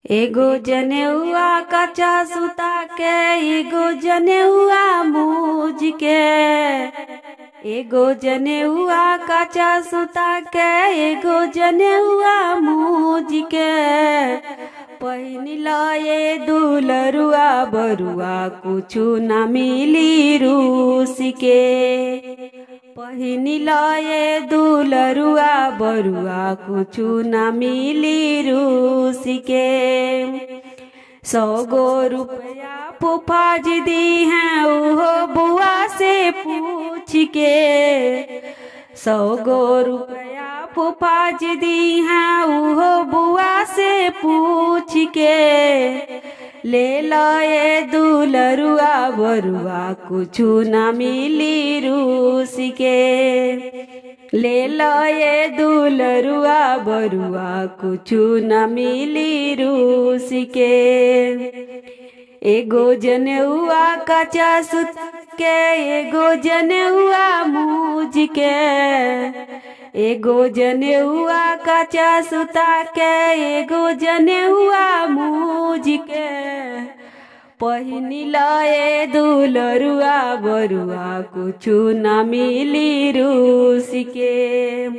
एगो जनेउआ कच्चा सुता के, एगो जनेउआ मूज के। एगो जनेउआ कच्चा सुता के, एगो जनेउआ मूज के। पहिनिल ये दुलरुआ बरुआ, कुछु न मिली रूस के। पहिनिल ये दुलरुआ बरुआ, कुछु न मिली रूस के। 100 गो रुपया फूफा जी दी हैं, उहो बुआ से पूछ के। 100 गो रुपया फूफा जी दी हैं, उहो बुआ से पूछ के। ले लो ये दुलरुआ बरुआ, कुछु न मिली रूस के। ले लो ये दुलरुआ बरुआ, कुछु न मिली रूस के। एगो जनेउआ कच्चा सुता के, एगो जनेउआ मूज के। एगो जनेउआ कच्चा सुता के, एगो जनेउआ मूज के। पहिनिल ये दुलरुआ बरुआ, कुछु न मिली रूस के।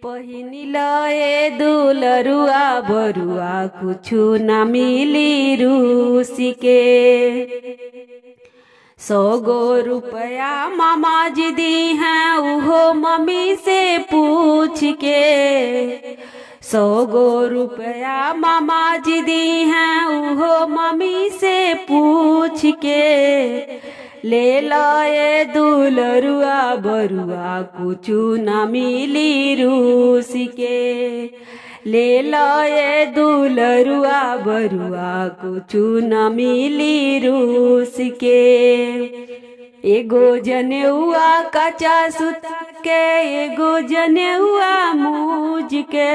पहिनिल ये दुलरुआ बरुआ, कुछु न मिली रूस के। 100 गो रुपया मामा जी दी हैं, उहो मम्मी से पूछ के। 100 गो रुपया मामा जी दी हैं, उहो मम्मी से पूछ के। ले लो ये दुलरुआ बरुआ, कुछु न मिली रूस के। ले लो ये दुलरुआ बरुआ, कुछु न मिली रूस के। एगो जनेउआ कच्चा सुता के, एगो जनेउआ मूज के।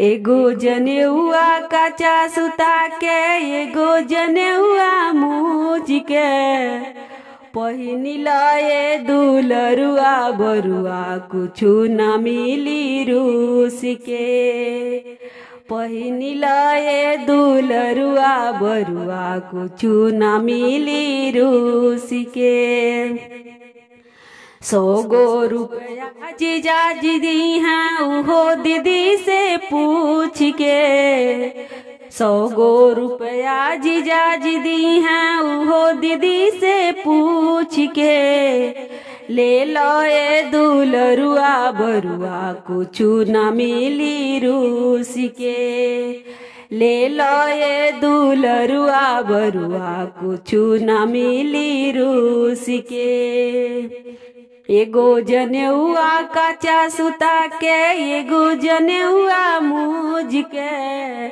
एगो जनेउआ कच्चा सुता के, एगो जनेउआ मूज के। पहिनिल ये दुलरुआ बरुआ, कुछु न मिली रूस के। पहिनिल ये दुलरुआ बरुआ, कुछु न मिली रूस के। 100 गो रुपया जीजा जी दी हैं, उहो दीदी से पूछ के। 100 गो रुपया जीजा जी दी हैं, उहो दीदी से पूछ के। ले लो ये दुलरुआ बरुआ, कुछु न मिली रूस के। ले लो ये दुलरुआ बरुआ, कुछु न मिली रूस के। एगो जनेउआ कच्चा सुता के, एगो जनेउआ मूज के।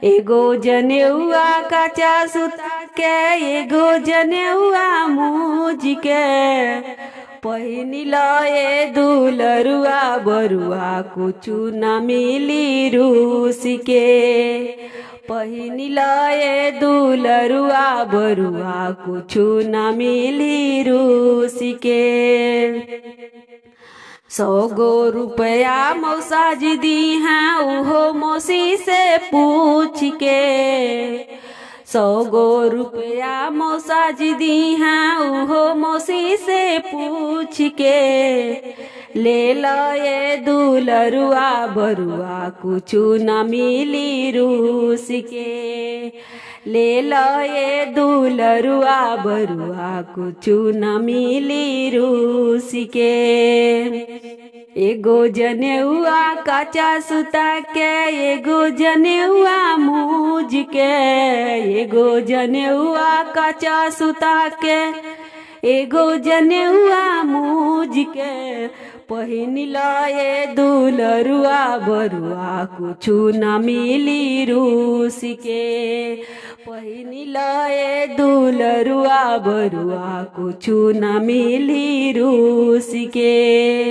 एगो जनेउआ कच्चा सुता के, एगो जनेउआ मूज के। पहिनिल ये दुलरुआ बरुआ, कुछु न मिली रूस के। पहिनिल ये दुलरुआ बरुआ, कुछु न मिली रूस के। 100 गो रुपया मौसा जी दी हैं, उहो मौसी से पूछ के। 100 गो रुपया मौसा जी दी हैं, उहो मौसी से पूछ के। ले लो ये दुलरुआ बरुआ, कुछु न मिली रूस के। ले लो ये दुलरुआ बरुआ, कुछु न मिली रूस के। एगो जनेउआ कच्चा सुता के, एगो जनेउआ मूज के। एगो जनेउआ कच्चा सुता के, एगो जनेउआ मूज के। पहिनिल ये दुलरुआ बरुआ, कुछु न मिली रूस के। पहिनिल ये दुलरुआ बरुआ, कुछु न मिली रूस के।